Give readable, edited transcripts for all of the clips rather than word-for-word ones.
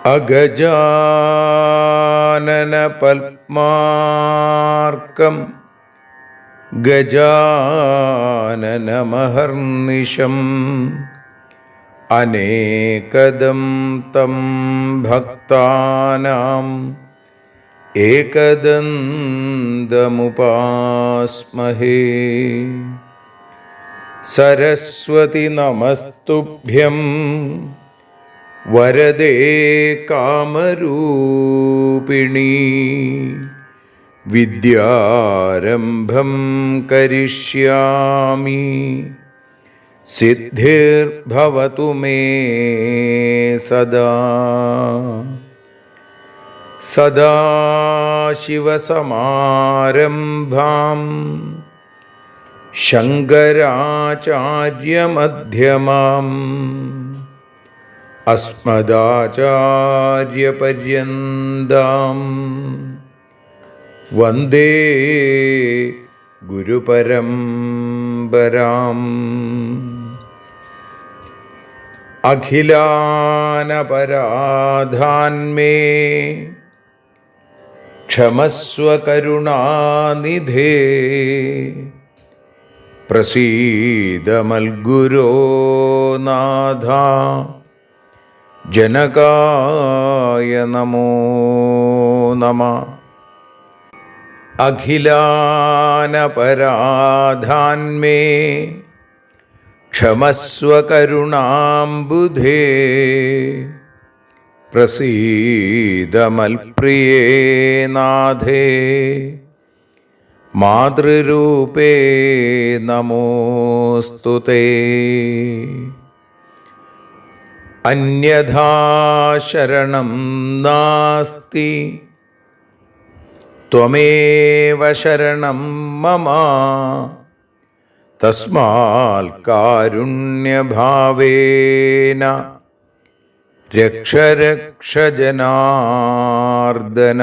അഗജാനന പത്മാർക്കം ഗജാനനമഹർനിശം അനേകദം തം ഭക്താനാം ഏകദന്തമുപാസ്മഹേ. സരസ്വതി നമസ്തുഭ്യം വരദേ കാമരൂപിണി. വിദ്യാരംഭം കരിഷ്യാമി സിദ്ധിർഭവതു മേ സദാ. സദാശിവസമാരംഭാം ശങ്കരാചാര്യമധ്യമാം അസ്മദാചാര്യപര്യന്താം വന്ദേ ഗുരുപരമ്പരാം. അഖിലാനപരാധാന്മേ ക്ഷമസ്വ കരുണാനിധേ. പ്രസീദ മൽഗുരോ നാഥ ജനകായ നമോ നമഃ. അഖിലാനപരാധാന്മേ ക്ഷമസ്വ കരുണാംബുധേ. പ്രസീദ മൽപ്രിയേ നാഥേ മാതൃരൂപേ നമോസ്തുതേ. അന്യഥാ ശരണം നാസ്തി ത്വമേവ ശരണം മമ. തസ്മാൽ കാരുണ്യഭാവേന രക്ഷ രക്ഷ ജനാർദ്ദന.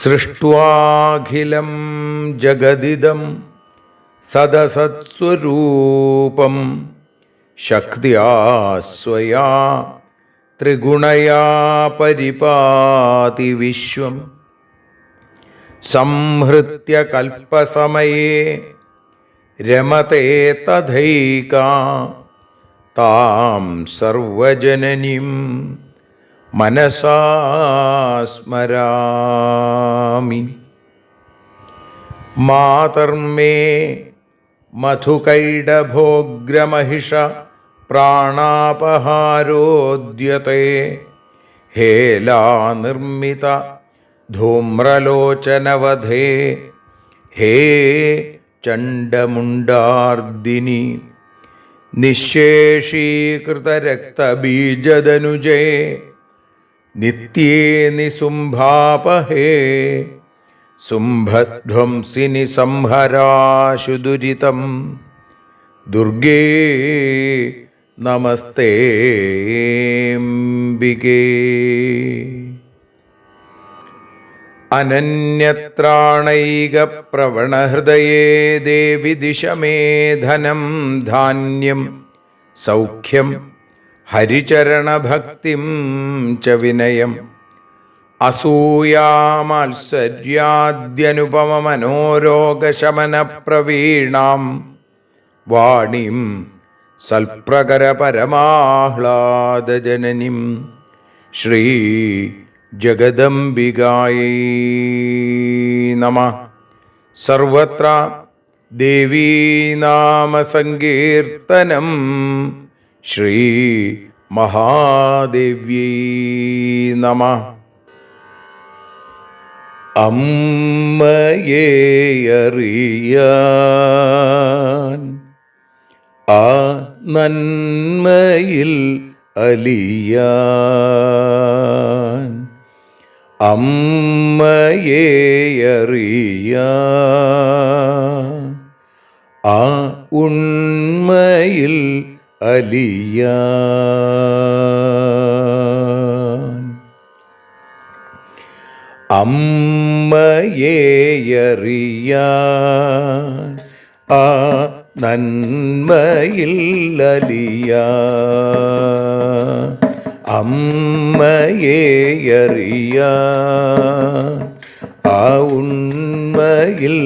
സൃഷ്ട്വാഖിലം ജഗദിദം സദസത്സ്വരൂപം ശക്തിയാ സ്വയാ ത്രിഗുണയാ പരിപാതി വിശ്വം. സംഹൃത്യ കൽപ്പസമയേ രമതേ തഥൈകാ. താം സർവജനനീം മനസാ സ്മരാമി. മാതർമേ മധുകൈടഭോഗ്രമഹിഷ പ്രാണാപഹാരോദ്യത്തെ. ഹേലാനിർമ്മിത ധൂമ്രലോചനവധേ. ഹേ ചണ്ഡമുണ്ഡാർദിനി. നിശേഷീകൃതരക്തബീജദനുജേ നിത്യേ നിസുംഭാപഹേ. സുംഭധ്വംസിനി സംഹരാശു ദുരിതം. ദുർഗേ നമസ്തേംബികേ. അനന്യത്രാണൈകപ്രവണഹൃദയേ ദേവി ദിശ മേ ധനം ധാന്യം സൗഖ്യം ഹരിചരണഭക്തിം ച വിനയം. അസൂയാമാത്സര്യാദ്യനുപമമനോരോഗശമനപ്രവീണാം വാണീം സൽപ്രകരപരമാഹ്ലാദജനനീം ശ്രീ ജഗദംബികായൈ നമഃ. സർവത്ര ദേവീനാമസങ്കീർത്തനം ശ്രീ മഹാദേവ്യൈ നമഃ. അമ്മയെ അറിയാൻ ആ നന്മയിൽ അലിയാൻ, അമ്മയെ അറിയാൻ ആ ഉണ്മയിൽ അലിയാൻ, അമ്മയെ അറിയാൻ ആ നന്മയിൽ അലിയാൻ, അമ്മയെ അറിയാൻ ആ ഉണ്മയിൽ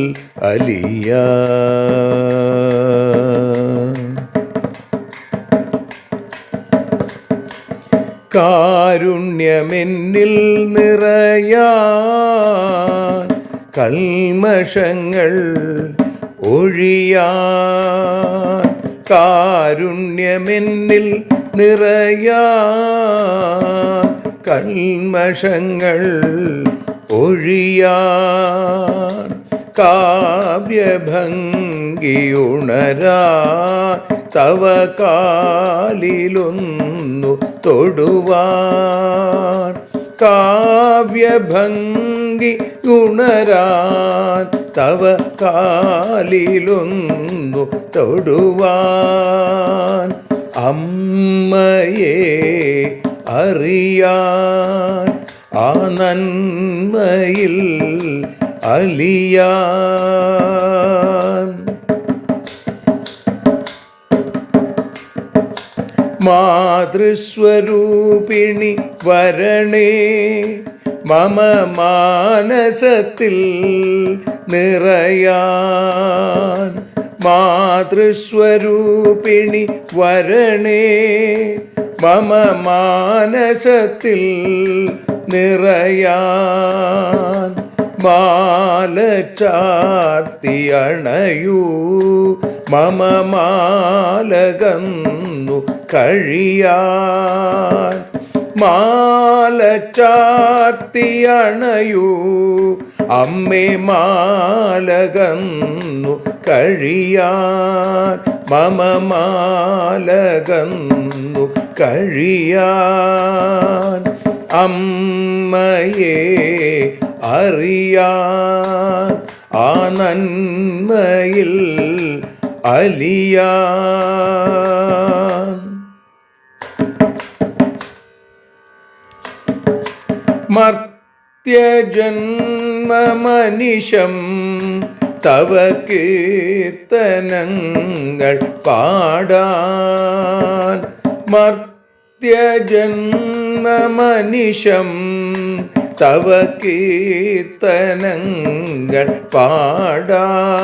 അലിയാൻ. കാരുണ്യമെന്നിൽ നിറയാൻ, കൽമഷങ്ങൾ ഒഴിയാൻ, കാരുണ്യമെന്നിൽ നിറയാൻ, കൽമഷങ്ങൾ ഒഴിയാൻ, കാവ്യഭംഗിയുണരാൻ തവ കാലിലൊന്നു തൊടുവാൻ, കാവ്യഭംഗി ഉണരാൻ തവ കാലിലൊന്നു തൊടുവാൻ, അമ്മയെ അറിയാൻ ആ നന്മയിൽ അലിയാൻ. മാതൃസ്വരൂപിണി വരണേ മമ മാനസത്തിൽ നിറയാൻ, മാതൃസ്വരൂപിണി വരണേ മമ മാനസത്തിൽ നിറയാൻ, മാല ചാർത്തി അണയൂ മമ മാലകന്നു കഴിയാൻ, മാല ചാർത്തി അണയൂ അമ്മേ മാലകന്നു കഴിയാൻ, മമ മാലകന്നു കഴിയാൻ, അമ്മയെ അറിയാൻ ആ നന്മയിൽ അലിയാൻ. മർത്യജന്മമനിശം തവ കീർത്തനങ്ങൾ പാടാൻ, മർത്യജന്മമനിശം തവ കീർത്തനങ്ങൾ പാടാൻ,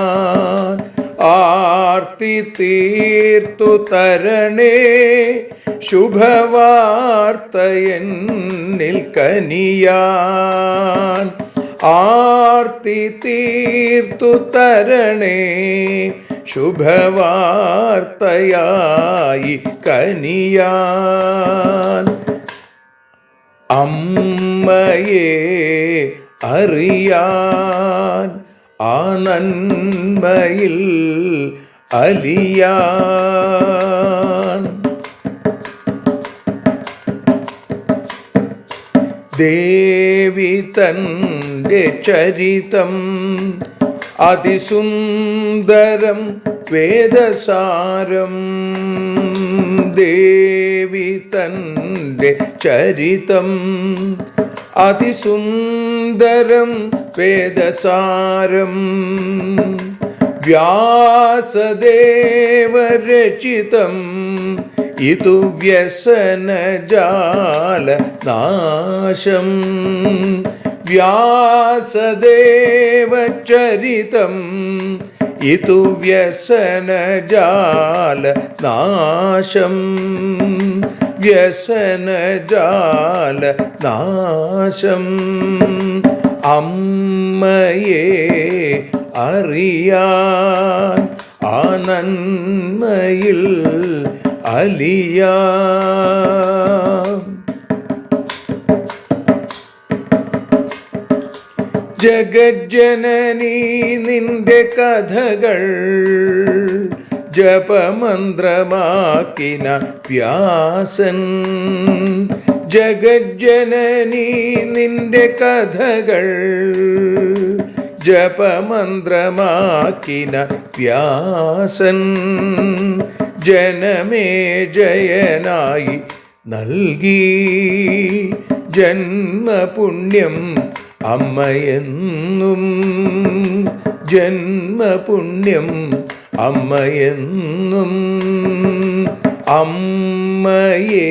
ആർത്തി തീർത്തു തരണേ ശുഭവാർത്ത എന്നിൽ കനിയാൻ, ആർത്തി തീർത്തു തരണേ ശുഭവാർത്തയായി കനിയാൻ, അമ്മയെ അറിയാൻ ആ നന്മയിൽ അലിയാൻ. ദേവി തൻ്റെ ചരിതം അതിസുന്ദരം വേദസാരം, ദേവി തൻ്റെ ചരിതം അതിസുന്ദരം വേദസാരം, വ്യാസദേവരചിതം ഇതു വ്യസനജാല നാശം, വ്യാസദേവചരിതം ഇതു വ്യസനജാല നാശം, വ്യസനജാല നാശം, അമ്മയെ അറിയാൻ ആ നന്മയിൽ അലിയാൻ. ജഗജ്ജനനീ നിന്റെ കഥകൾ ജപമന്ത്രമാക്കിന വ്യാസൻ. ജഗജ്ജനനീ നിന്റെ കഥകൾ ജപമന്ത്രമാക്കിന വ്യാസൻ. ജനമേ ജയനായി നൽകി ജന്മപുണ്യം അമ്മയെന്നും. ജന്മപുണ്യം അമ്മയെന്നും. അമ്മയെ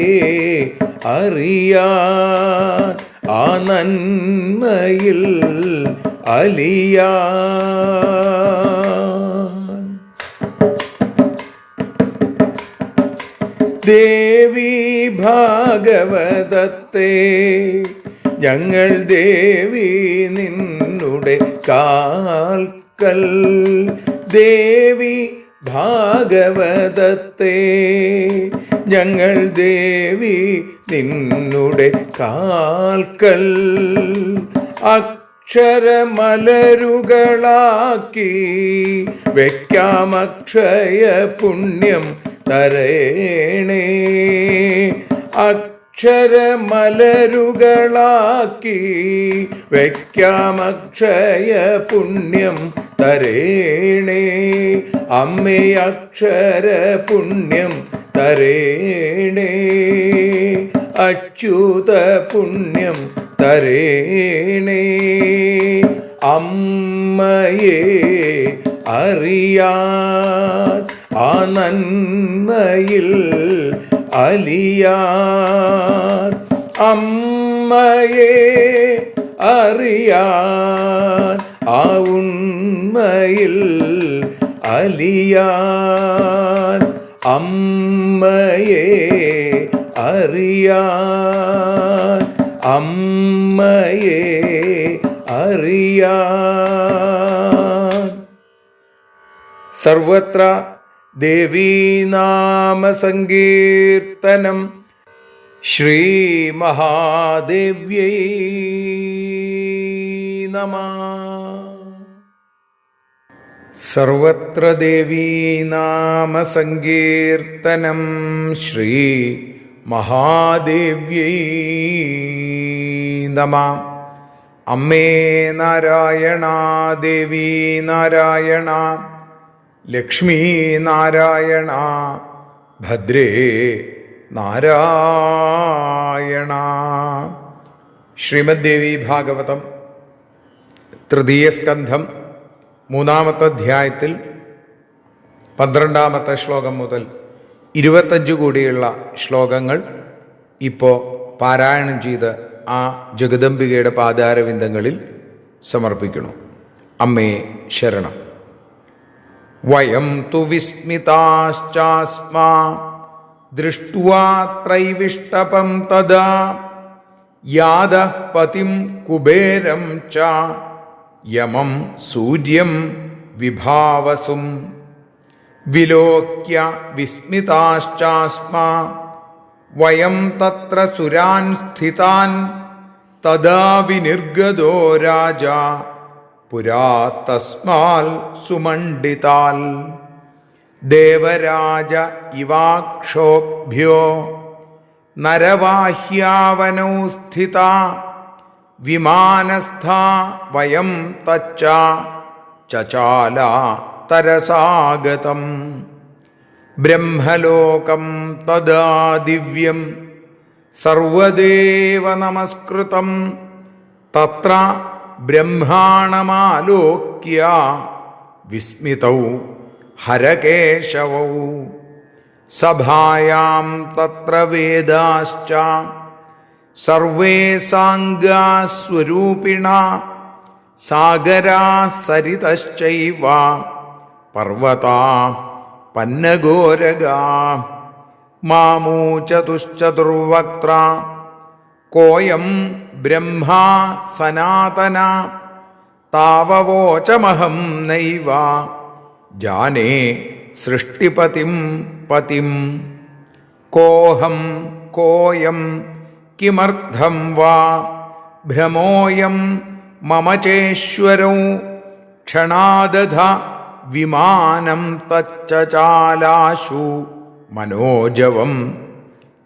അറിയാൻ ആ നന്മയിൽ അലിയാൻ. ദേവി ഭാഗവതത്തെ ഞങ്ങൾ ദേവി നിന്നുടെ കാൽക്കൽ. ദേവി ഭാഗവതത്തെ ഞങ്ങൾ ദേവി നിന്നുടെ കാൽക്കൽ. അക്ഷരമലരുകളാക്കി വയ്ക്കാം അക്ഷയ പുണ്യം തരേണേ. അക്ഷരമലരുകളാക്കി വയ്ക്കാം അക്ഷയ പുണ്യം തരേണേ. അമ്മേ അക്ഷര പുണ്യം തരേണേ. അച്യുത പുണ്യം തരേണേ. അമ്മയെ അറിയാൻ ആ നന്മയിൽ അലിയാൻ. അമ്മയെ അറിയാൻ ആ ഉണ്മയിൽ അലിയാൻ. അമ്മയെ അറിയാൻ. അമ്മയെ അറിയാൻ. സർവത്ര ദേവീനാമസങ്കീർത്തനം. ശ്രീ മഹാദേവ്യൈ നമഃ. സർവത്ര ദേവീനാമസങ്കീർത്തനം. ശ്രീ മഹാദേവ്യൈ നമഃ. അമ്മേ നാരായണ, ദേവി നാരായണ, ലക്ഷ്മീ നാരായണ, ഭദ്രേ നാരായണ. ശ്രീമദ് ദേവി ഭാഗവതം തൃതീയ സ്കന്ധം 3-ാമത്തെ അധ്യായത്തിൽ 12-ാമത്തെ ശ്ലോകം മുതൽ 25 കൂടിയുള്ള ശ്ലോകങ്ങൾ ഇപ്പോൾ പാരായണം ചെയ്ത് ആ ജഗദംബികയുടെ പാദാരവിന്ദങ്ങളിൽ സമർപ്പിക്കണം. അമ്മേ ശരണം. വയം തു വിസ്മിതാശ്ചാസ്മാ ദൃഷ്ട്വാ ത്രൈവിഷ്ടപം തദാ യാദഃ പതിം കുബേരം ച യമം സൂര്യം വിഭാവസും. വിലോക്യ വിസ്മിതാശ്ചാസ്മാ വയം തത്ര സുരാൻ സ്ഥിതാൻ തദാ വിനിർഗതോ രാജാ പുരാ തസ്മാൽ സുമണ്ഡിതാൽ. ദേവരാജ ഇവാക്ഷോഭ്യോ നരവാഹ്യാവനൗ സ്ഥിതാ വിമാനസ്ഥാ വയം തച്ച ചചാല തരസാഗതം. ബ്രഹ്മലോകം തദാ ദിവ്യം സർവദേവ നമസ്കൃതം. തത്ര ബ്രഹ്മാണമാലോക്യ വിസ്മിതൗ ഹരകേശവൗ. സഭായാം തത്ര വേദാശ്ച സർവേ സാംഗാസ്വരൂപിണ. സാഗരാ സരിതശ്ചൈവ പർവതാ പന്നഗോരഗാ. മാമൂചതുശ്ചതുർവക്ത്ര കോയം ബ്രഹ്മാ സനാതന. താവവോചമഹം നൈവ ജാനേ സൃഷ്ടിപതിം പതിം. കോഹം കോയം കിമർത്ഥം വാ ഭ്രമോയം മമ ചേശ്വരോ ക്ഷണാദധ വിമാനം തച്ചാലാശു മനോജവം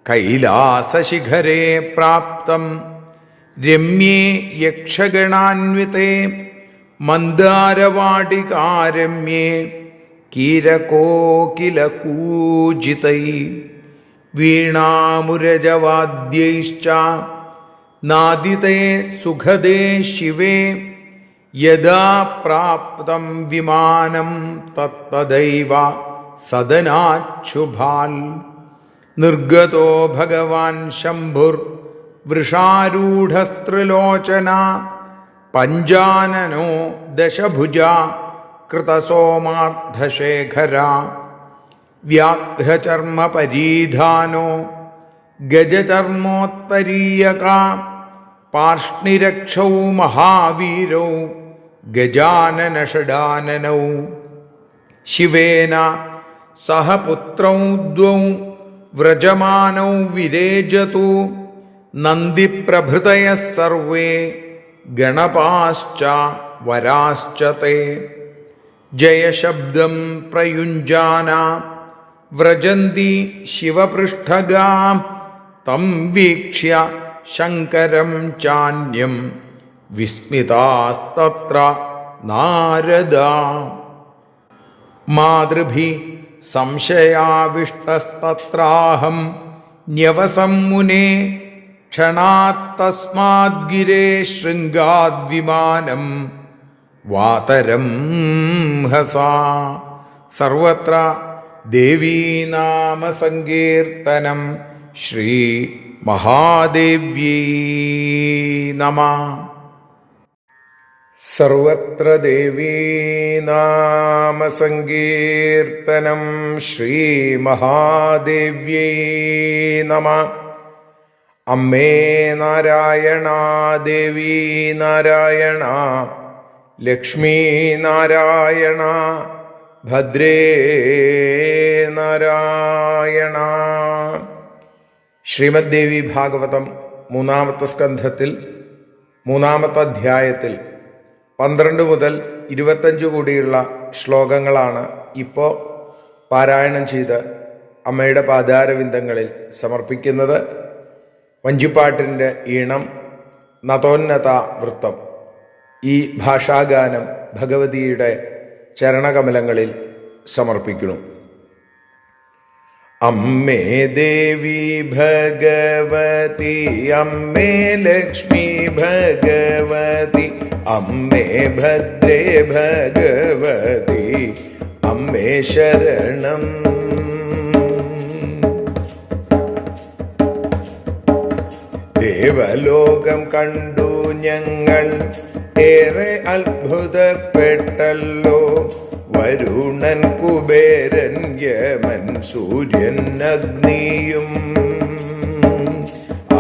കൈലാസശിഖരേ പ്രാപ്തം രമ്യേ യക്ഷഗണാന്വിതേ മന്ദാരവാടികാരമ്യേ കീരകോകിലകൂജിതൈ വീണാമുരജവാദ്യൈശ്ച നാദിതേ സുഖദേ ശിവേ യദാ പ്രാപ്തം വിമാനം തത്തദൈവ സദനാച്ഛുഭാൽ നിർഗതോ ഭഗവാൻ ശംഭുർ വൃഷാരൂഢസ്ത്രിലോചന പഞ്ചാനനോ ദശഭുജ കൃതസോമാർദ്ധശേഖര വ്യാഘ്രചർമ്മപരീധാനോ ഗജചർമ്മോത്തരീയക പാർഷ്ണിരക്ഷൗ മഹാവീരൗ ഗജാനനഷഡാനനൗ ശിവേന സഹ പുത്രൗ ദ്വൗ വ്രജമാനൗ വിരേജതു നന്ദിപ്രഭൃതയഃ സർവേ ഗണപാശ്ച വരാശ്ച തേ ജയശബ്ദം പ്രയുഞ്ജാന വ്രജന്തി ശിവപൃഷ്ഠഗാം തം വീക്ഷ്യ ശങ്കരം ചാന്യം വിസ്മിതാസ്തത്ര നാരദാ മാതൃഭി സംശയാവിഷ്ടസ്തത്രാഹം ന്യവസം മുനേ ക്ഷണാത്തസ്മാദ്ഗിരേ ശൃംഗാദ്വിമാനം വാതരം ഹസാ സർവത്ര ദേവീനാമസങ്കീർത്തനം ശ്രീ മഹാദേവ്യൈ നമഃ. സർവത്ര ദേവീനാമസങ്കീർത്തനം ശ്രീ മഹാദേവ്യൈ നമഃ. അമ്മേ നാരായണ, ദേവീ നാരായണ, ലക്ഷ്മീ നാരായണ, ഭദ്രേ നാരായണ. ശ്രീമദ് ദേവി ഭാഗവതം 3-ാമത്തെ സ്കന്ധത്തിൽ 3-ാമത്തെ അധ്യായത്തിൽ 12 മുതൽ 25 കൂടിയുള്ള ശ്ലോകങ്ങളാണ് ഇപ്പോൾ പാരായണം ചെയ്ത് അമ്മയുടെ പാദാരവിന്ദങ്ങളിൽ സമർപ്പിക്കുന്നത്. വഞ്ചിപ്പാട്ടിൻ്റെ ഈണം നതോന്നത വൃത്തം. ഈ ഭാഷാഗാനം ഭഗവതിയുടെ ചരണകമലങ്ങളിൽ സമർപ്പിക്കുന്നു. അമ്മേ ദേവി ഭഗവതി, അമ്മേ ലക്ഷ്മി ഭഗവതി, അമ്മേ ഭദ്രേ ഭഗവതി, അമ്മേ ശരണം. ദേവലോകം കണ്ടു ഞങ്ങൾ ഏറെ അത്ഭുതപ്പെട്ടല്ലോ. വരുണൻ കുബേരൻ യമൻ സൂര്യൻ അഗ്നിയും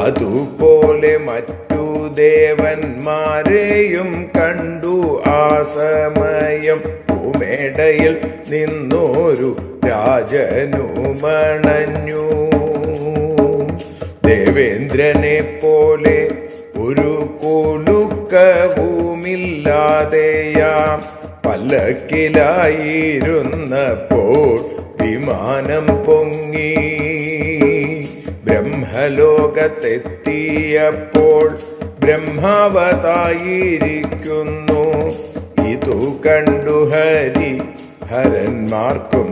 അതുപോലെ മറ്റു ദേവന്മാരെയും കണ്ടു. ആ സമയം ഭൂമേടയിൽ നിന്നൊരു രാജനുമണഞ്ഞു. ദേവേന്ദ്രനെ പോലെ ഒരു കുലുക്കവുമില്ലാതെയാം പല്ലക്കിലായിരുന്നപ്പോൾ വിമാനം പൊങ്ങി. ബ്രഹ്മലോകത്തെത്തിയപ്പോൾ ബ്രഹ്മാവതായിരിക്കുന്നു. ഇതു കണ്ടു ഹരി ഹരന്മാർക്കും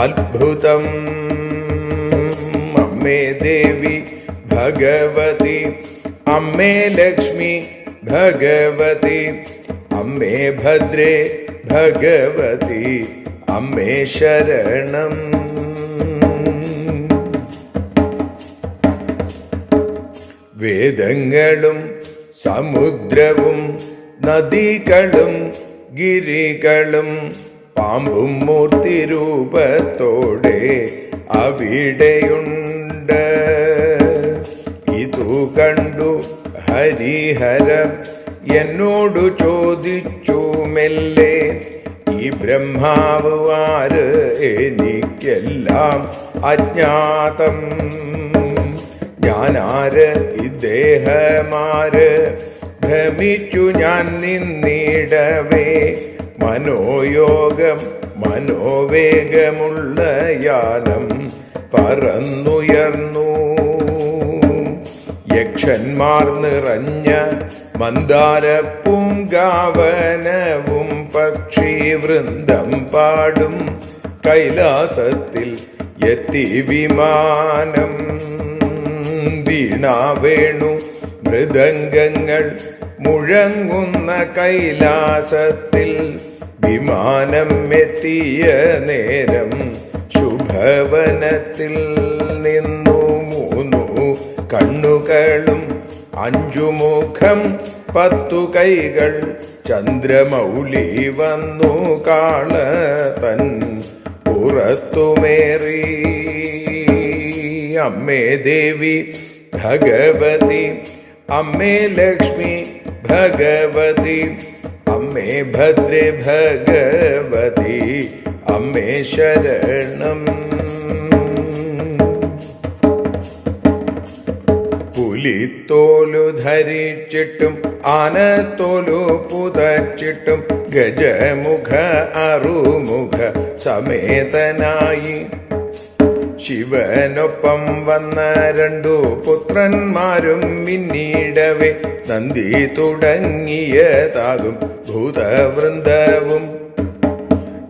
അത്ഭുതം. അമ്മേ ദേവി ഭഗവതി, അമ്മേ ലക്ഷ്മി ഭഗവതി, അമ്മേ ഭദ്രേ ഭഗവതി, അമ്മേ ശരണം. വേദങ്ങളും സമുദ്രവും നദികളും ഗിരികളും പാമ്പും മൂർത്തിരൂപത്തോടെ അവിടെയുണ്ട്. ഇതു കണ്ടു ഹരിഹരം എന്നോടു ചോദിച്ചു മെല്ലെ, ഈ ബ്രഹ്മാവ് ആര്? എനിക്കെല്ലാം അജ്ഞാതം. ഞാനാര്? ഇദ്ദേഹമാര്? ഭ്രമിച്ചു ഞാൻ നിന്നിടവേ മനോയോഗം മനോവേഗമുള്ള യാനം പറന്നുയർന്നു. യക്ഷന്മാർ നിറഞ്ഞ മന്ദാരപ്പൂങ്കാവനവും പക്ഷിവൃന്ദം പാടും കൈലാസത്തിൽ എത്തി വിമാനം. വീണാവേണു മൃദംഗങ്ങൾ മുഴങ്ങുന്ന കൈലാസത്തിൽ വിമാനം എത്തിയ നേരം ശുഭവനത്തിൽ നിന്നു 3 കണ്ണുകളും 5 മുഖം 10 കൈകൾ ചന്ദ്രമൗലി വന്നു കാള തൻ പുറത്തുമേറി. അമ്മേ ദേവി ഭഗവതി അമ്മേ ലക്ഷ്മി ഭഗവതി അമ്മേ ഭദ്രേ ഭഗവതി അമ്മേ ശരണം. പുലിത്തോലു ധരിച്ചിട്ടും ആനത്തോലു പുതച്ചിട്ടും ഗജമുഖ അറുമുഖ സമേതനായി ശിവനൊപ്പം വന്ന 2 പുത്രന്മാരും പിന്നീടവേ നന്ദി തുടങ്ങിയതാകും ഭൂതവൃന്ദവും.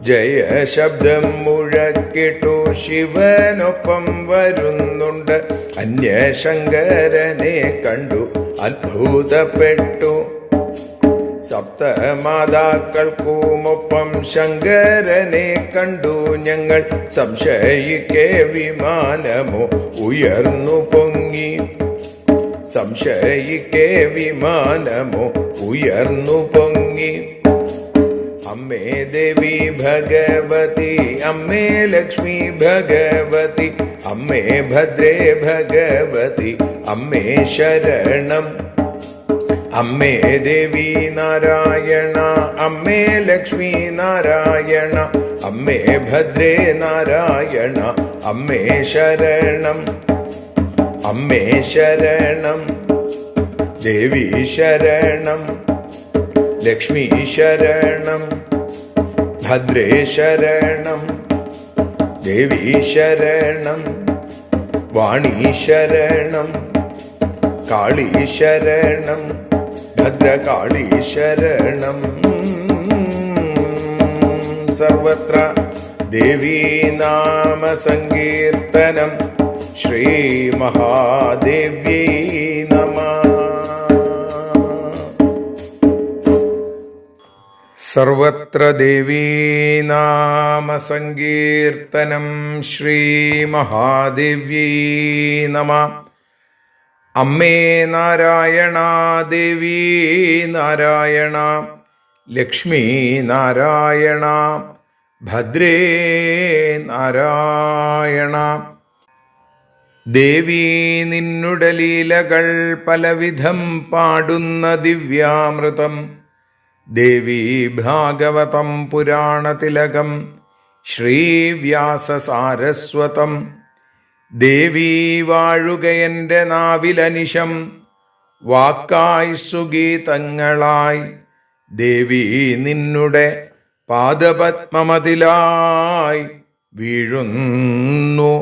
ജയശബ്ദം മുഴക്കിട്ടു ശിവനൊപ്പം വരുന്നുണ്ട്. അന്യശങ്കരനെ കണ്ടു അത്ഭുതപ്പെട്ടു. സപ്തമാതാക്കൾക്കുമൊപ്പം ശങ്കരനെ കണ്ടു ഞങ്ങൾ. സംശയിക്കെ വിമാനമോ ഉയർന്നു പൊങ്ങി. സംശയിക്കെ വിമാനമോ ഉയർന്നു പൊങ്ങി. അമ്മേ ദേവി ഭഗവതി അമ്മേ ലക്ഷ്മി ഭഗവതി അമ്മേ ഭദ്രേ ഭഗവതി അമ്മേ ശരണം. അമ്മേ ദേവി നാരായണ അമ്മേ ലക്ഷ്മി നാരായണ അമ്മേ ഭദ്രേ നാരായണ അമ്മേ ശരണം. അമ്മേ ശരണം ദേവി ശരണം ലക്ഷ്മി ശരണം ഭദ്രേ ശരണം ദേവി ശരണം വാണി ശരണം കാളി ശരണം ഭദ്രകാളി ശരണം. സർവത്ര ദേവീ നാമ സങ്കീർത്തനം. ശ്രീ മഹാദേവ്യൈ നമഃ. സർവത്ര ദേവീ നാമ സങ്കീർത്തനം. ശ്രീ മഹാദേവ്യൈ നമഃ. അമ്മേ നാരായണ ദേവി നാരായണ ലക്ഷ്മി നാരായണ ഭദ്രേ നാരായണ. ദേവി നിന്നുടെ ലീലകൾ പലവിധം പാടുന്ന ദിവ്യാമൃതം. ദേവി ഭാഗവതം പുരാണതിലകം ശ്രീവ്യാസസാരസ്വതം. ദേവി വാഴുകയെൻ്റെ നാവിലനിശം വാക്കായി സുഗീതങ്ങളായി. ദേവി നിന്നുടെ പാദപത്മമതിലായി വീഴുന്നു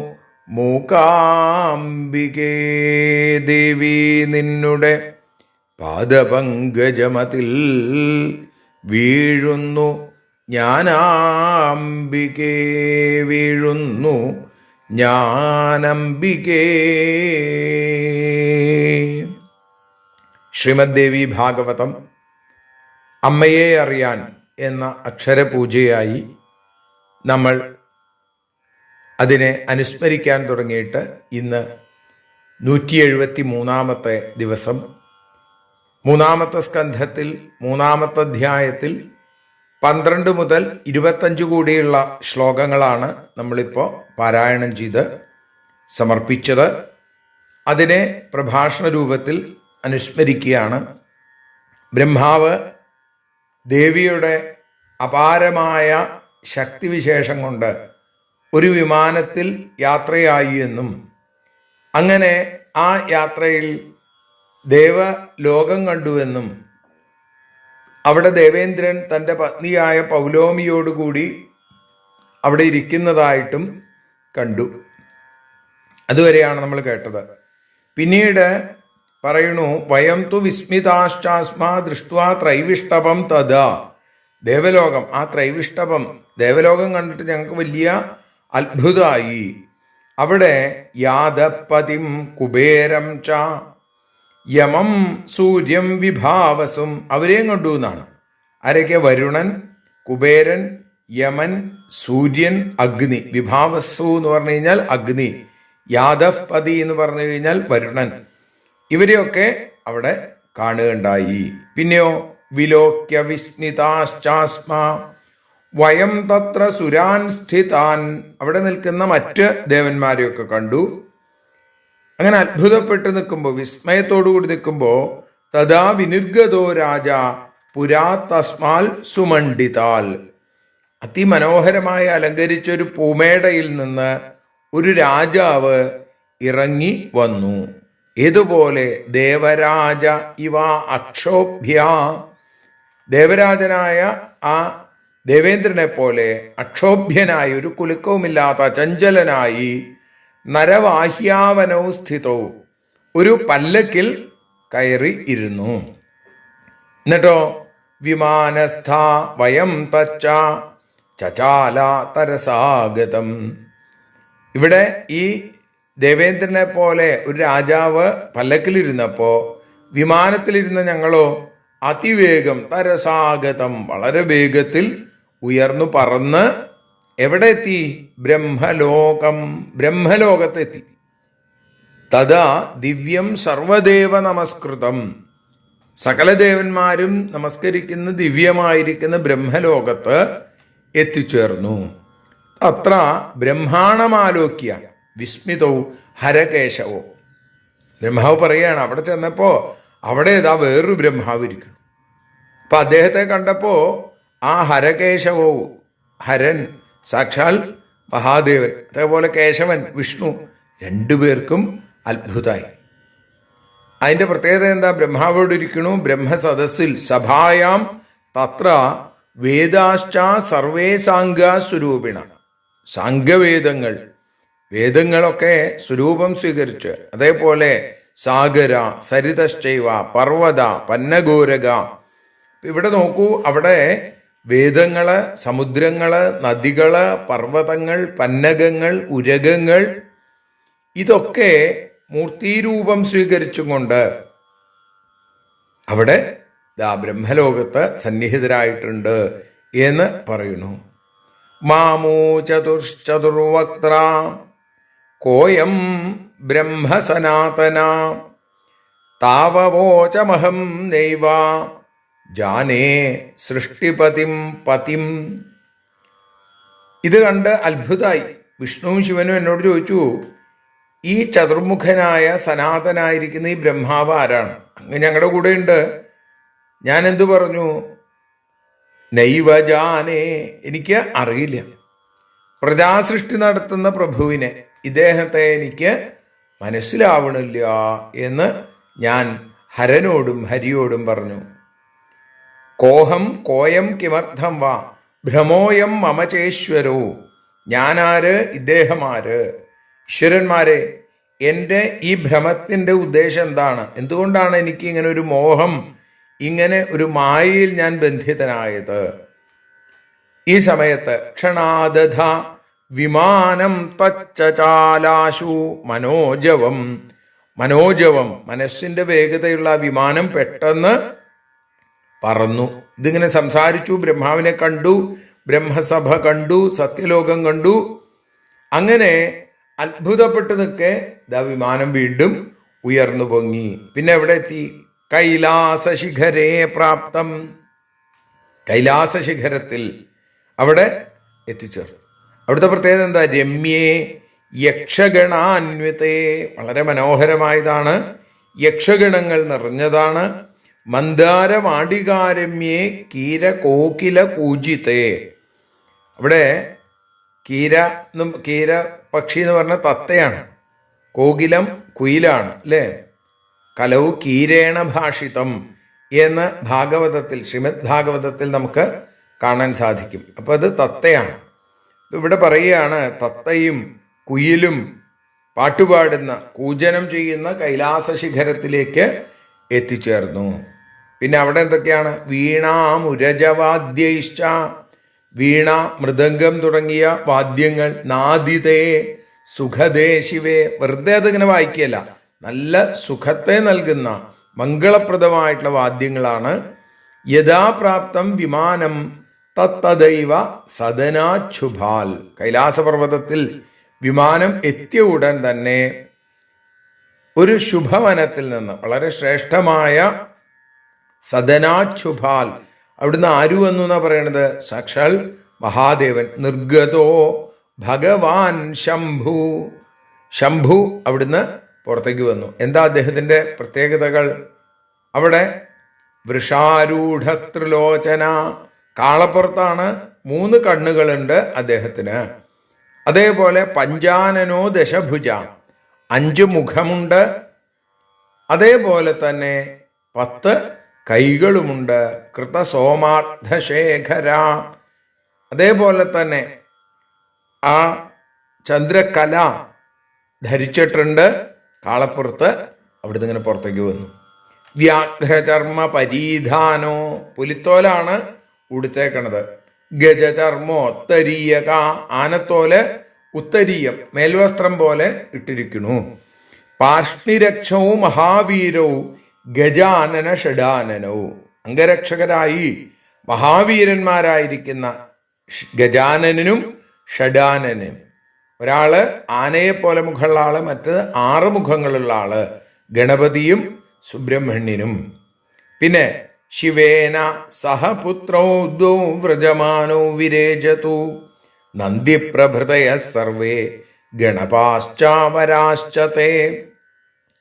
മൂകാംബികേ. ദേവി നിന്നുടെ പാദപങ്കജമതിൽ വീഴുന്നു ജ്ഞാനാംബികേ. വീഴുന്നു ജ്ഞാനംബികേ. ശ്രീമദ് ദേവി ഭാഗവതം അമ്മയെ അറിയാൻ എന്ന അക്ഷരപൂജയായി നമ്മൾ അതിനെ അനുസ്മരിക്കാൻ തുടങ്ങിയിട്ട് ഇന്ന് 173 ദിവസം. 3 സ്കന്ധത്തിൽ 3 അധ്യായത്തിൽ 12 മുതൽ 25 കൂടിയുള്ള ശ്ലോകങ്ങളാണ് നമ്മളിപ്പോൾ പാരായണം ചെയ്ത് സമർപ്പിച്ചത്. അതിനെ പ്രഭാഷണ രൂപത്തിൽ അനുസ്മരിക്കുകയാണ്. ബ്രഹ്മാവ് ദേവിയുടെ അപാരമായ ശക്തിവിശേഷം കൊണ്ട് ഒരു വിമാനത്തിൽ യാത്രയായി എന്നും അങ്ങനെ ആ യാത്രയിൽ ദേവലോകം കണ്ടുവെന്നും അവിടെ ദേവേന്ദ്രൻ തൻ്റെ പത്നിയായ പൗലോമിയോടുകൂടി അവിടെ ഇരിക്കുന്നതായിട്ടും കണ്ടു. അതുവരെയാണ് നമ്മൾ കേട്ടത്. പിന്നീട് പറയണു, വയം തു വിസ്മിതാശ്ചാസ്മാ ദൃഷ്ട്വാ ത്രൈവിഷ്ടപം തഥാ. ദേവലോകം, ആ ത്രൈവിഷ്ടപം ദേവലോകം കണ്ടിട്ട് ഞങ്ങൾക്ക് വലിയ അത്ഭുതമായി. അവിടെ യാദപ്പതിം കുബേരം ച യമം സൂര്യം വിഭാവസും, അവരെയും കണ്ടു എന്നാണ്. ആരൊക്കെ? വരുണൻ, കുബേരൻ, യമൻ, സൂര്യൻ, അഗ്നി. വിഭാവസു എന്ന് പറഞ്ഞു കഴിഞ്ഞാൽ അഗ്നി, യാദവ്പതി എന്ന് പറഞ്ഞു കഴിഞ്ഞാൽ വരുണൻ. ഇവരെയൊക്കെ അവിടെ കാണുകയുണ്ടായി. പിന്നെയോ വിലോക്യ വിസ്മിതാശ്ചാസ്മാ വയം തത്ര സുരാൻ സ്ഥിതാൻ, അവിടെ നിൽക്കുന്ന മറ്റ് ദേവന്മാരെയൊക്കെ കണ്ടു. അങ്ങനെ അത്ഭുതപ്പെട്ട് നിൽക്കുമ്പോൾ, വിസ്മയത്തോടുകൂടി നിൽക്കുമ്പോൾ, തഥാ വിനിർഗതോ രാജ പുരാ തസ്മാൽ സുമണ്ഡിതാൽ, അതിമനോഹരമായി അലങ്കരിച്ചൊരു പൂമേടയിൽ നിന്ന് ഒരു രാജാവ് ഇറങ്ങി വന്നു. ഏതുപോലെ? ദേവരാജ ഇവ അക്ഷോഭ്യ, ദേവരാജനായ ആ ദേവേന്ദ്രനെ പോലെ അക്ഷോഭ്യനായി, ഒരു കുലുക്കവുമില്ലാത്ത ചഞ്ചലനായി, നരവാഹ്യാവനൗ സ്ഥിതൗ, ഒരു പല്ലക്കിൽ കയറി ഇരുന്നു. എന്നിട്ടോ വിമാനസ്ഥ വയം തച്ച ചചാല തരസാഗതം. ഇവിടെ ഈ ദേവേന്ദ്രനെ പോലെ ഒരു രാജാവ് പല്ലക്കിലിരുന്നപ്പോ വിമാനത്തിലിരുന്ന ഞങ്ങളോ അതിവേഗം തരസാഗതം, വളരെ വേഗത്തിൽ ഉയർന്നു പറന്ന് എവിടെ എത്തി? ബ്രഹ്മലോകം, ബ്രഹ്മലോകത്തെത്തി. തഥാ ദിവ്യം സർവദേവ നമസ്കൃതം, സകല ദേവന്മാരും നമസ്കരിക്കുന്ന ദിവ്യമായിരിക്കുന്ന ബ്രഹ്മലോകത്ത് എത്തിച്ചേർന്നു. അത്ര ബ്രഹ്മാണമാലോക്യ വിസ്മിതവും ഹരകേശവോ. ബ്രഹ്മാവ് പറയുകയാണ്, അവിടെ ചെന്നപ്പോ അവിടെ ഏതാ വേറൊരു ബ്രഹ്മാവ് ഇരിക്കണം. അപ്പൊ അദ്ദേഹത്തെ കണ്ടപ്പോ ആ ഹരകേശവോ, ഹരൻ സാക്ഷാൽ മഹാദേവൻ, അതേപോലെ കേശവൻ വിഷ്ണു, രണ്ടുപേർക്കും അത്ഭുതമായി. അതിന്റെ പ്രത്യേകത എന്താ? ബ്രഹ്മാവോട് ഇരിക്കണു ബ്രഹ്മസദസ്സിൽ, സഭായാം തത്ര വേദാശ്ച സർവേ സാംഗസ്വരൂപിണ, സാംഗവേദങ്ങൾ, വേദങ്ങളൊക്കെ സ്വരൂപം സ്വീകരിച്ച്, അതേപോലെ സാഗര സരിതശ്ചൈവ പർവ്വത പന്നഗോരക. ഇവിടെ നോക്കൂ, അവിടെ വേദങ്ങള്, സമുദ്രങ്ങള്, നദികള്, പർവ്വതങ്ങൾ, പന്നകങ്ങൾ, ഉരകങ്ങൾ, ഇതൊക്കെ മൂർത്തിരൂപം സ്വീകരിച്ചുകൊണ്ട് അവിടെ ബ്രഹ്മലോകത്ത് സന്നിഹിതരായിട്ടുണ്ട് എന്ന് പറയുന്നു. മാമൂ ചതുർവക്ത്ര കോയം ബ്രഹ്മസനാതന താവവോചമഹം നൈവ ജാനേ സൃഷ്ടിപതിം പതിം. ഇത് കണ്ട് അത്ഭുതമായി. വിഷ്ണുവും ശിവനും എന്നോട് ചോദിച്ചു, ഈ ചതുർമുഖനായ സനാതനായിരിക്കുന്ന ഈ ബ്രഹ്മാവ് ആരാണ്? അങ്ങ് ഞങ്ങളുടെ കൂടെ ഉണ്ട്. ഞാൻ എന്തു പറഞ്ഞു? നൈവ ജാനേ, എനിക്ക് അറിയില്ല. പ്രജാസൃഷ്ടി നടത്തുന്ന പ്രഭുവിനെ, ഇദ്ദേഹത്തെ എനിക്ക് മനസ്സിലാവണില്ല എന്ന് ഞാൻ ഹരനോടും ഹരിയോടും പറഞ്ഞു. കോഹം കോയം കിമർത്ഥം വാ ഭ്രമോയം മമചേശ്വരോ, ഞാനാര്, ഇദ്ദേഹമാര്? ഈശ്വരന്മാരെ, എൻ്റെ ഈ ഭ്രമത്തിൻ്റെ ഉദ്ദേശം എന്താണ്? എന്തുകൊണ്ടാണ് എനിക്ക് ഇങ്ങനെ ഒരു മോഹം, ഇങ്ങനെ ഒരു മായയിൽ ഞാൻ ബന്ധിതനായത്? ഈ സമയത്ത് ക്ഷണാദധ വിമാനം തച്ചാലാശു മനോജവം, മനോജവം മനസ്സിന്റെ വേഗതയുള്ള വിമാനം പെട്ടെന്ന് പറന്നു. ഇതിങ്ങനെ സംസാരിച്ചു, ബ്രഹ്മാവിനെ കണ്ടു, ബ്രഹ്മസഭ കണ്ടു, സത്യലോകം കണ്ടു. അങ്ങനെ അത്ഭുതപ്പെട്ട് നിൽക്കെ വിമാനം വീണ്ടും ഉയർന്നു പൊങ്ങി. പിന്നെ എവിടെ എത്തി? കൈലാസശിഖരേ പ്രാപ്തം, കൈലാസശിഖരത്തിൽ അവിടെ എത്തിച്ചേർന്നു. അവിടുത്തെ പ്രത്യേകത എന്താ? രമ്യേ യക്ഷഗണാന്വിതേ, വളരെ മനോഹരമായതാണ്, യക്ഷഗണങ്ങൾ നിറഞ്ഞതാണ്. മന്ദാരവാടികാരമ്യേ കീര കോകില കൂജിതേ, അവിടെ കീര പക്ഷി എന്ന് പറഞ്ഞ തത്തയാണ്, കോകിലം കുയിലാണ് അല്ലേ? കലൗ കീരേണ ഭാഷിതം എന്ന് ഭാഗവതത്തിൽ, ശ്രീമദ് ഭാഗവതത്തിൽ നമുക്ക് കാണാൻ സാധിക്കും. അപ്പോൾ അത് തത്തയാണ്. ഇവിടെ പറയുകയാണ്, തത്തയും കുയിലും പാട്ടുപാടുന്ന, കൂജനം ചെയ്യുന്ന കൈലാസ ശിഖരത്തിലേക്ക് എത്തിച്ചേർന്നു. പിന്നെ അവിടെ എന്തൊക്കെയാണ്? വീണാമുരജവാദ്യൈശ്ച, വീണ, മൃദംഗം തുടങ്ങിയ വാദ്യങ്ങൾ, നാദിതേ സുഖദേ ശിവേ, വെറുതെ അതിങ്ങനെ വായിക്കുകയല്ല, നല്ല സുഖത്തെ നൽകുന്ന മംഗളപ്രദമായിട്ടുള്ള വാദ്യങ്ങളാണ്. യഥാപ്രാപ്തം വിമാനം തത്തദൈവ സദനാച്ഛുഭാൽ, കൈലാസപർവ്വതത്തിൽ വിമാനം എത്തിയ ഉടൻ തന്നെ ഒരു ശുഭവനത്തിൽ നിന്ന്, വളരെ ശ്രേഷ്ഠമായ സദനാച്ഛുഭാൽ, അവിടുന്ന് ആരു വന്നു എന്നാ പറയണത്? സാക്ഷാൽ മഹാദേവൻ. നിർഗതോ ഭഗവാൻ ശംഭു, ശംഭു അവിടുന്ന് പുറത്തേക്ക് വന്നു. എന്താ അദ്ദേഹത്തിൻ്റെ പ്രത്യേകതകൾ? അവിടെ വൃഷാരൂഢസ്ത്രിലോചന, കാളപ്പുറത്താണ്, 3 കണ്ണുകളുണ്ട് അദ്ദേഹത്തിന്. അതേപോലെ പഞ്ചാനനോ ദശഭുജ, 5 മുഖമുണ്ട്. അതേപോലെ തന്നെ 10 കൈകളുമുണ്ട്. കൃതസോമാർദ്ധശേഖര, അതേപോലെ തന്നെ ആ ചന്ദ്രകല ധരിച്ചിട്ടുണ്ട് കാളപ്പുറത്ത്. അവിടുന്ന് ഇങ്ങനെ പുറത്തേക്ക് വന്നു. വ്യാഘ്രചർമ്മ പരീധാനോ, പുലിത്തോലാണ് ഉടുത്തേക്കണത്. ഗജചർമ്മോത്തരീയക, ആനത്തോല് ഉത്തരീയം, മേൽവസ്ത്രം പോലെ ഇട്ടിരിക്കുന്നു. പാർഷ്ണിരക്ഷവും മഹാവീരവും ഗജാനന ഷഡാനനവും, അംഗരക്ഷകരായി മഹാവീരന്മാരായിരിക്കുന്ന ഗജാനനും ഷഡാനനും. ഒരാള് ആനയെപ്പോലെ മുഖമുള്ള ആള്, മറ്റത് 6 മുഖങ്ങളുള്ള ആള് ഗണപതിയും സുബ്രഹ്മണ്യനും. പിന്നെ ശിവേന സഹപുത്രോ ദ്വൗ വ്രജമാനോ വിരേജതു, നന്ദിപ്രഭൃതയ സർവേ ഗണപാശ്ചാവരാശ്ചതേ.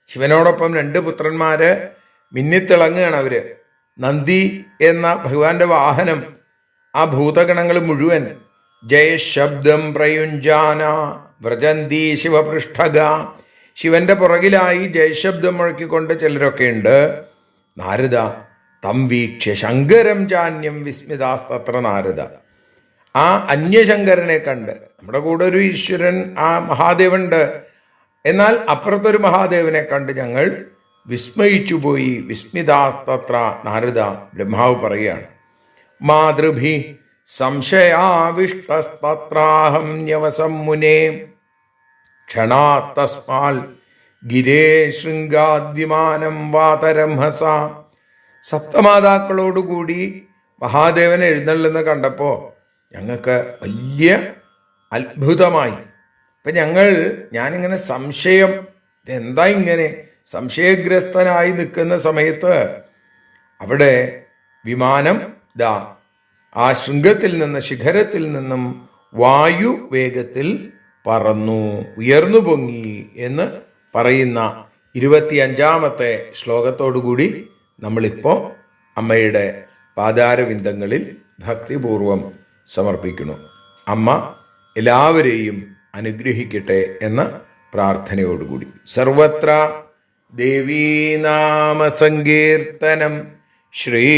ശിവനോടൊപ്പം 2 പുത്രന്മാര് മിന്നിത്തിളങ്ങുകയാണ് അവര്. നന്ദി എന്ന ഭഗവാന്റെ വാഹനം, ആ ഭൂതഗണങ്ങൾ മുഴുവൻ ജയശബ്ദം പ്രയുഞ്ജാന വ്രജന്തി ശിവപൃഷ്ഠക, ശിവന്റെ പുറകിലായി ജയശബ്ദം മുഴക്കിക്കൊണ്ട് ചിലരൊക്കെ ഉണ്ട്. നാരദ തം വീക്ഷ്യ ശങ്കരം ചാന്യം വിസ്മിതാസ്തത്ര നാരദ, ആ അന്യശങ്കരനെ കണ്ട്, നമ്മുടെ കൂടെ ഒരു ഈശ്വരൻ, ആ മഹാദേവനുണ്ട്, എന്നാൽ അപ്പുറത്തൊരു മഹാദേവനെ കണ്ട് ഞങ്ങൾ വിസ്മയിച്ചുപോയി. വിസ്മിതാസ്തത്ര നാരദ, ബ്രഹ്മാവ് പറയുകയാണ്. മാതൃഭി സംശയാവിഷ്ടസ്തത്രാഹം ന്യവസം മുനേ ക്ഷണാത്തസ്മാൽ ഗിരേ ശൃംഗാദ്വിമാനം വാതരംഹസ. സപ്തമാതാക്കളോടുകൂടി മഹാദേവൻ എഴുന്നള്ളുന്ന കണ്ടപ്പോൾ ഞങ്ങൾക്ക് വലിയ അത്ഭുതമായി. അപ്പം ഞാനിങ്ങനെ സംശയം, ഇതെന്താ ഇങ്ങനെ സംശയഗ്രസ്തനായി നിൽക്കുന്ന സമയത്ത് അവിടെ വിമാനം ആ ശൃംഗത്തിൽ നിന്ന്, ശിഖരത്തിൽ നിന്നും വായു വേഗത്തിൽ പറന്നു, ഉയർന്നു പൊങ്ങി എന്ന് പറയുന്ന 25-ാമത്തെ ശ്ലോകത്തോടുകൂടി നമ്മളിപ്പോൾ അമ്മയുടെ പാതാരവിന്ദങ്ങളിൽ ഭക്തിപൂർവം സമർപ്പിക്കുന്നു. അമ്മ എല്ലാവരെയും അനുഗ്രഹിക്കട്ടെ എന്ന പ്രാർത്ഥനയോടുകൂടി സർവത്ര ദേവീനാമസങ്കീർത്തനം ശ്രീ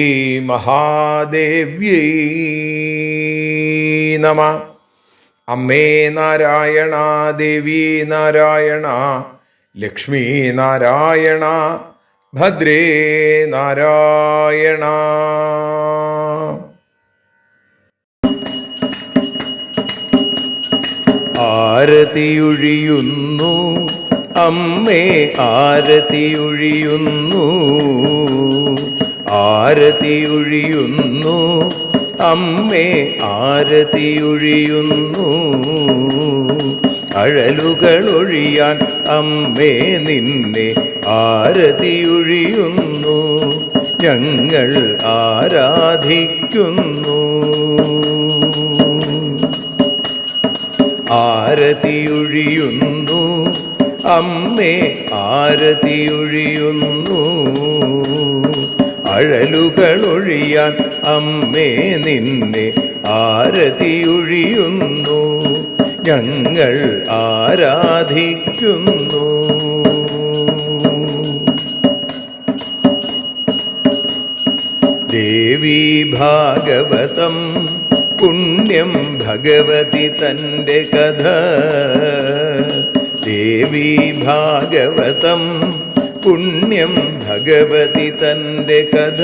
മഹാദേവ്യൈ നമ. അമ്മേ നാരായണ, ദേവി നാരായണ, ലക്ഷ്മി നാരായണ, ഭദ്രേ നാരായണ. ആരതിയൊഴിയുന്നു അമ്മേ, ആരതിയൊഴിയുന്നു, ആരതിയൊഴിയുന്നു അമ്മേ, ആരതിയൊഴിയുന്നു. അഴലുകളൊഴിയാൻ അമ്മേ നിന്നെ ആരതിയൊഴിയുന്നു, ഞങ്ങൾ ആരാധിക്കുന്നു. ആരതിയൊഴിയുന്നു അമ്മേ, ആരതിയൊഴിയുന്നു. അഴലുകളൊഴിയാൻ അമ്മേ നിന്നെ ആരതിയൊഴിയുന്നു, ഞങ്ങൾ ആരാധിക്കുന്നു. ദേവി ഭാഗവതം പുണ്യം ഭഗവതി തൻ്റെ കഥ. ദേവി ഭാഗവതം പുണ്യം ഭഗവതി തൻ്റെ കഥ.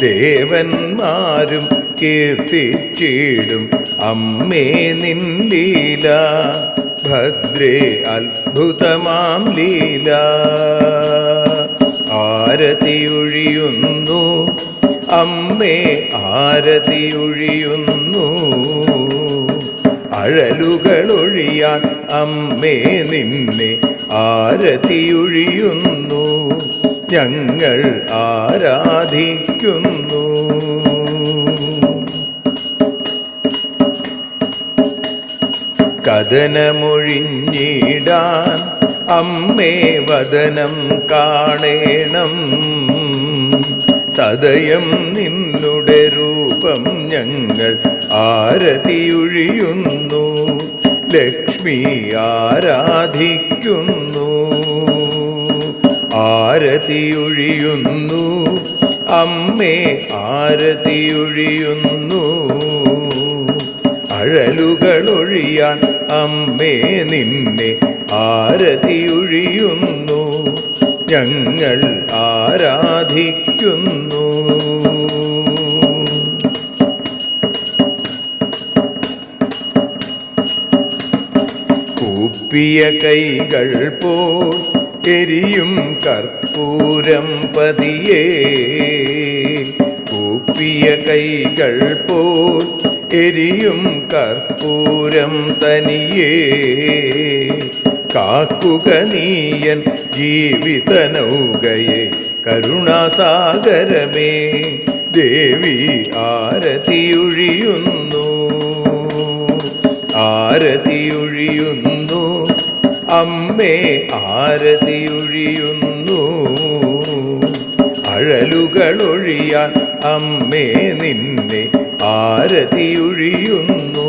ദേവന്മാരും കീർത്തിച്ചിടും അമ്മേ നിൻ ലീല. ഭദ്രേ അത്ഭുതമാം ലീല. ആരതിയൊഴിയുന്നു അമ്മേ ആരതിയൊഴിയുന്നു. അഴലുകളൊഴിയാൻ അമ്മേ നിന്നെ ആരതിയൊഴിയുന്നു. ഞങ്ങൾ ആരാധിക്കുന്നു. കഥനമൊഴിഞ്ഞിടാൻ അമ്മേ വദനം കാണേണം. സദയം നിന്നുടെ രൂപം ഞങ്ങൾ ആരതിയൊഴിയുന്നു. ലക്ഷ്മി ആരാധിക്കുന്നു. ആരതിയൊഴിയുന്നു അമ്മേ ആരതിയൊഴിയുന്നു. അഴലുകളൊഴിയാൻ അമ്മേ നിന്നെ ആരതിയൊഴിയുന്നു. ഞങ്ങൾ ആരാധിക്കുന്നു. കൂപ്പിയ കൈകൾ പോൽ എരിയും കർപ്പൂരം പതിയേ. കൂപ്പിയ കൈകൾ പോൽ എരിയും കർപ്പൂരം തനിയേ. കാക്കുക നീയൻ ജീവിത നൗകയെ കരുണാസാഗരമേ. ദേവി ആരതിയൊഴിയുന്നു. ആരതിയൊഴിയുന്നു അമ്മേ ആരതിയൊഴിയുന്നു. അഴലുകളൊഴിയാൻ അമ്മേ നിന്നെ ആരതിയൊഴിയുന്നു.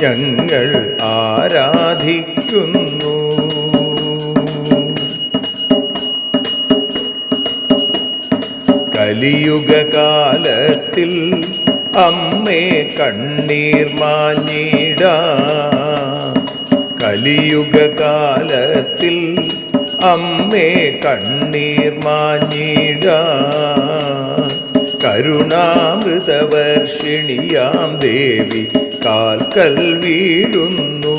ഞങ്ങൾ ആരാധിക്കുന്നു. കലിയുഗകാലത്തിൽ അമ്മേ കണ്ണീർ മാഞ്ഞിടാ. കലിയുഗകാലത്തിൽ അമ്മേ കണ്ണീർ മാഞ്ഞിടാ. കരുണാമൃതവർഷിണിയാം ദേവി കാൽക്കൽ വീഴുന്നു.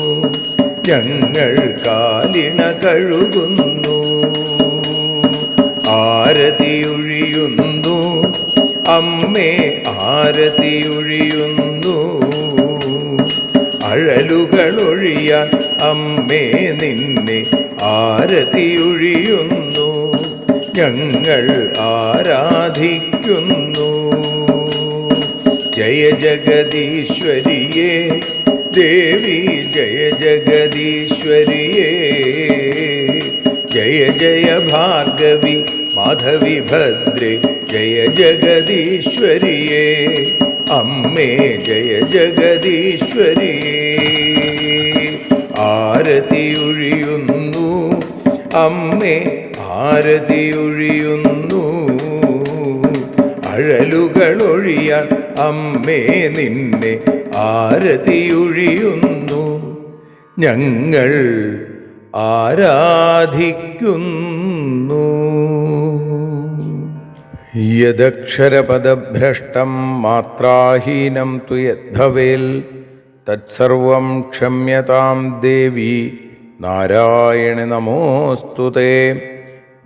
ഞങ്ങൾ കാലിണ കഴുകുന്നു. ആരതിയൊഴിയുന്നു അമ്മേ ആരതിയൊഴിയുന്നു. അഴലുകളൊഴിയാൻ അമ്മേ നിന്നെ ആരതിയൊഴിയുന്നു. ഞങ്ങൾ ആരാധിക്കുന്നു. ജയ ജഗദീശ്വരിയേ ദേവി ജയ ജഗദീശ്വരിയേ. ജയ ജയ ഭാർഗവി മാധവി ഭദ്രേ ജയ ജഗദീശ്വരിയേ. അമ്മേ ജയ ജഗദീശ്വരിയേ. ആരതിയൊഴിയുന്നു അമ്മേ ആരതിയൊഴിയുന്നു. അഴലുകളൊഴിയാൻ അമ്മേ നിന്നെ ആരതിയൊഴിയുന്നു. ഞങ്ങൾ ആരാധിക്കുന്നു. യദക്ഷരപദഭ്രഷ്ടം മാത്രാഹീനം തു യദ്ഭവേൽ തത്സർവം ക്ഷമ്യതാം ദേവി നാരായണി നമോസ്തുതേ.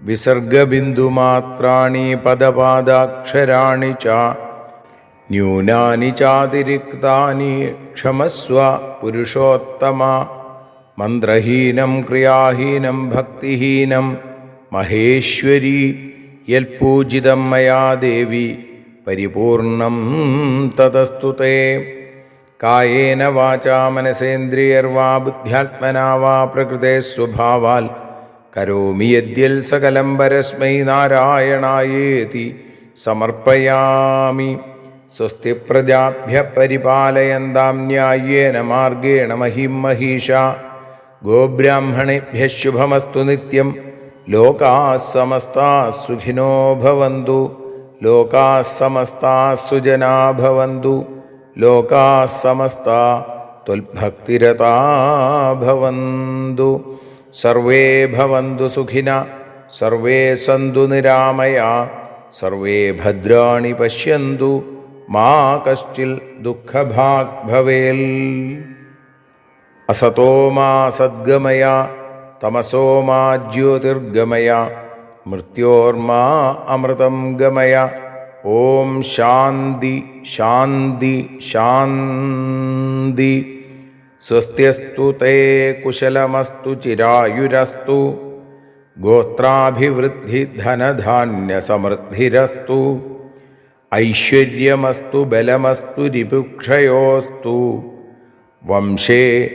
വിസർഗബിന്ദുമാത്രാണി പദപാദാക്ഷരാണി ച ന്യൂനാനി ചാതിരിക്താനി ക്ഷമസ്വ പുരുഷോത്തമ. മന്ത്രഹീനം ക്രിയാഹീനം ഭക്തിഹീനം മഹേശ്വരി യൽപൂജിതം മയാ ദേവി പരിപൂർണം തതസ്തുതേ. കായേന വാചാ മനസേന്ദ്രിയർവാ ബുദ്ധ്യാത്മനാ വാ പ്രകൃതേ സ്വഭാവാൽ കരോമി യദ്യൽ സകലം പരസ്മൈ നാരായണായേതി സമർപ്പയാമി. സ്വസ്തി പ്രജാഭ്യഃ പരിപാലയന്താം ന്യായേന മാർഗേണ മഹിം മഹീഷാ. ഗോബ്രാഹ്മണേഭ്യഃ ശുഭമസ്തു നിത്യം. ലോകാഃ സമസ്താഃ സുഖിനോ ഭവന്തു. ലോകാः സമസ്താः സുജനാ ഭവന്തു. ലോകാः സമസ്താः ത്വൽഭക്തിരതാ ഭവന്തു. സർവേ ഭവന്തു സുഖിനഃ. സർവേ സന്തു നിരാമയാഃ. സർവേ ഭദ്രാണി പശ്യന്തു. മാ കശ്ചിൽ ദുഃഖഭാഗ് ഭവേൽ. അസതോ മാ സദ്ഗമയ. തമസോ മാ ജ്യോതിർഗമയ. മൃത്യോർമാ അമൃതം ഗമയ. ഓം ശാന്തി ശാന്തി ശാന്തി. സ്വസ്ത്യസ്തു തേ കുശലമസ്തു ചിരായുരസ്തു. ഗോത്രാഭിവൃദ്ധി ധനധാന്യസമൃദ്ധിരസ്തു. ഐശ്വര്യമസ്തു ബലമസ്തു രിപുക്ഷയോസ്തു. വംശേ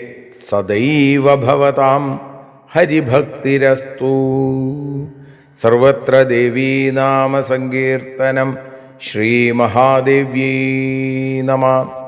സദൈവ ഭവതാം ഹരിഭക്തിരസ്തു. സർവത്ര ദേവീനാമസങ്കീർത്തനം. ശ്രീമഹാദേവ്യൈ നമഃ.